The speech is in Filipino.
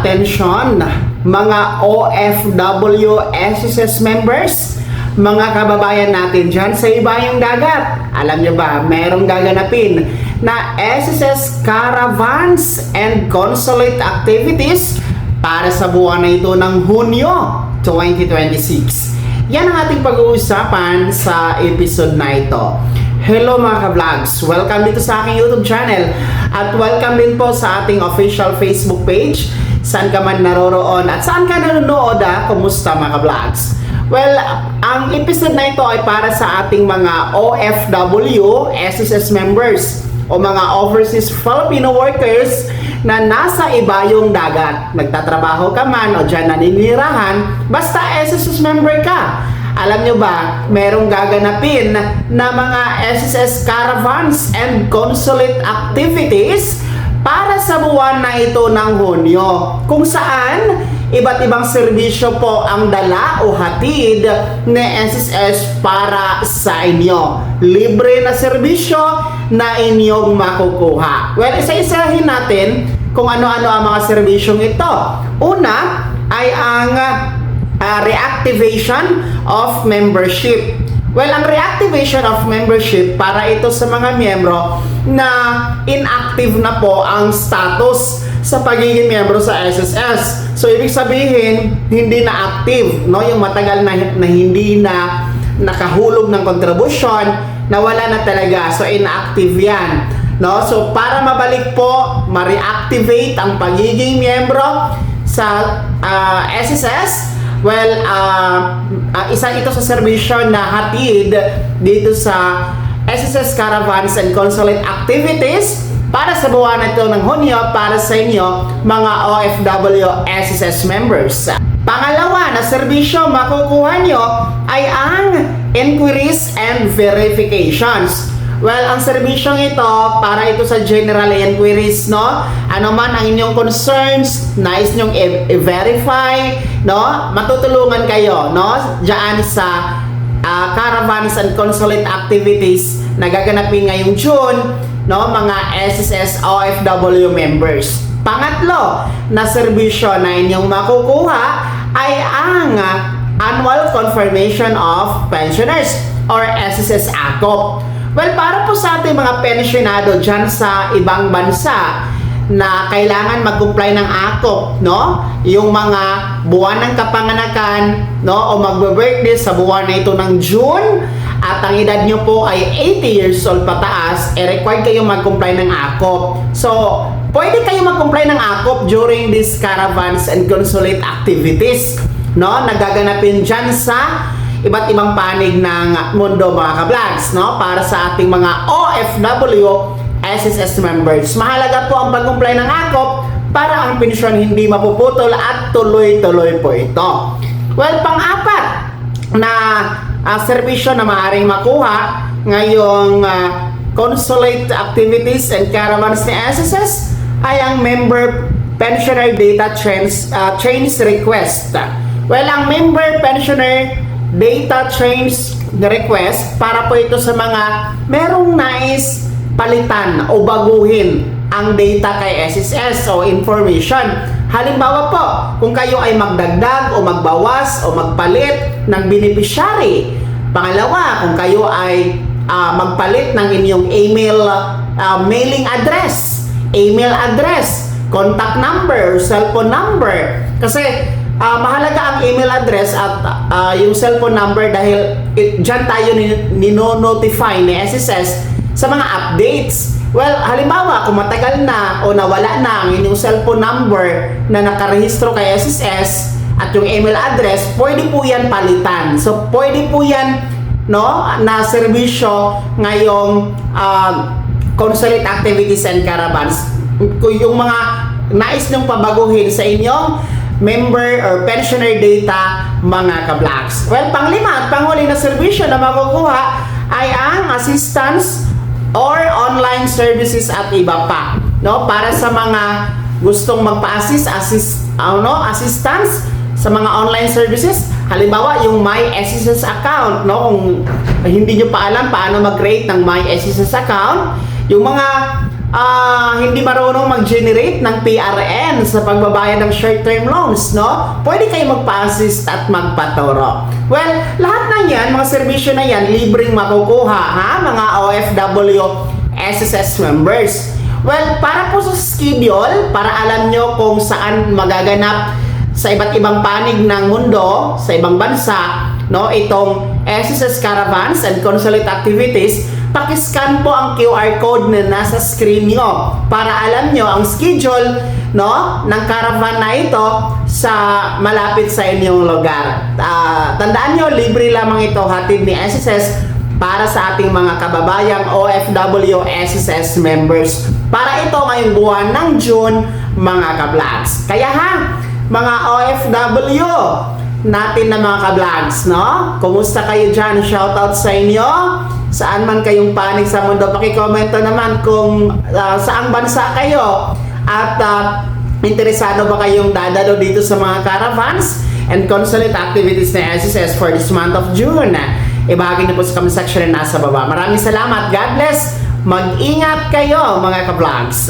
atensyon, mga OFW SSS members, mga kababayan natin dyan sa ibayong dagat. Alam nyo ba, merong gaganapin na SSS Caravans and Consulate Activities para sa buwan na ito ng Hunyo 2026. Yan ang ating pag-uusapan sa episode na ito. Hello mga ka-vlogs! Welcome dito sa aking YouTube channel at welcome din po sa ating official Facebook page. Saan ka man naroroon at saan ka nanonood, kumusta mga ka-vlogs? Well, ang episode na ito ay para sa ating mga OFW SSS members o mga overseas Filipino workers na nasa ibayong dagat. Nagtatrabaho ka man o dyan naninirahan, basta SSS member ka. Alam nyo ba, merong gaganapin na mga SSS Caravans and Consulate Activities para sa buwan na ito ng Hunyo, kung saan iba't ibang serbisyo po ang dala o hatid ni SSS para sa inyo. Libre na serbisyo na inyong makukuha. Well, isa-isahin natin kung ano-ano ang mga serbisyong ito. Una ay ang reactivation of membership. Well, ang reactivation of membership para ito sa mga miyembro na inactive na po ang status sa pagiging miyembro sa SSS. So, ibig sabihin, hindi na active, no? Yung matagal na hindi na nakahulog ng kontribusyon, nawala na talaga. So, inactive yan, no? So, para mabalik po, ma-reactivate ang pagiging miyembro sa SSS, well, isa ito sa serbisyo na hatid dito sa SSS Caravans and Consulate Activities para sa buwan na ito ng Hunyo para sa inyo mga OFW SSS members. Pangalawa na serbisyo makukuha nyo ay ang inquiries and verifications. Well, ang serbisyong ito, para ito sa general inquiries, no? Ano man ang inyong concerns, nais nyong i-verify, no? Matutulungan kayo, no? Diyan sa Caravans and Consulate Activities na gaganapin ngayong June, no? Mga SSS OFW members. Pangatlo na serbisyo na inyong makukuha ay ang Annual Confirmation of Pensioners or SSS ACOP. Well, para po sa ating mga pensyonado dyan sa ibang bansa na kailangan mag-comply ng ACOP, no? Yung mga buwan ng kapanganakan, no? O magbe-birthday sa buwan na ito ng June at ang edad nyo po ay 80 years old pataas, required kayo mag-comply ng ACOP. So, pwede kayo mag-comply ng ACOP during these caravans and consulate activities, no? Nagaganapin dyan sa iba't ibang panig ng mundo mga ka-vlogs, no? Para sa ating mga OFW SSS members. Mahalaga po ang pag-comply ng ACOP para ang pensyon hindi mapuputol at tuloy-tuloy po ito. Well, pang-apat na serbisyo na maaaring makuha ngayong consulate activities and caravans ni SSS ay ang member pensioner data change request. Well, ang member pensioner data change request para po ito sa mga merong nais palitan o baguhin ang data kay SSS o information. Halimbawa po, kung kayo ay magdagdag o magbawas o magpalit ng beneficiary. Pangalawa, kung kayo ay magpalit ng inyong mailing address, email address, contact number, cellphone number. Kasi mahalaga ang email address at yung cellphone number dahil dyan tayo nino-notify ni SSS sa mga updates. Well, halimbawa, kung matagal na o nawala na ang inyong cellphone number na nakarehistro kay SSS at yung email address, pwede po yan palitan. So, pwede po yan, no, na serbisyo ngayong consulate activities and caravans. Kung yung mga nais nyong pabaguhin sa inyong member or pensioner data mga ka-vlogs. Well, panglima at panghuli na serbisyo na makukuha ay ang assistance or online services at iba pa, no? Para sa mga gustong assistance sa mga online services, halimbawa yung My SSS account, no? Kung hindi nyo pa alam paano mag-create ng My SSS account, yung mga hindi marunong mag-generate ng PRN sa pagbabayad ng short-term loans, no? Pwede kayo magpa-assist at magpaturo. Well, lahat na yan, mga serbisyo na yan, libreng makukuha, ha? Mga OFW SSS members. Well, para po sa schedule, para alam nyo kung saan magaganap sa iba't ibang panig ng mundo, sa ibang bansa, no, itong SSS Caravans and Consulate Activities, pakiscan po ang QR code na nasa screen nyo para alam nyo ang schedule, no, ng caravan na ito sa malapit sa inyong lugar. Tandaan nyo, libre lamang ito, hatid ni SSS para sa ating mga kababayang OFW SSS members. Para ito ngayong buwan ng June, mga ka-vlogs. Kaya ha, mga OFW natin na mga ka-vlogs, no? Kumusta kayo dyan? Shoutout sa inyo. Saan man kayong panig sa mundo, pakikomento naman kung saang bansa kayo. At interesado ba kayong dadalo dito sa mga caravans and consulate activities na SSS for this month of June? Ibahagi niyo po sa comment section na nasa baba. Maraming salamat. God bless. Mag-ingat kayo mga ka-vlogs.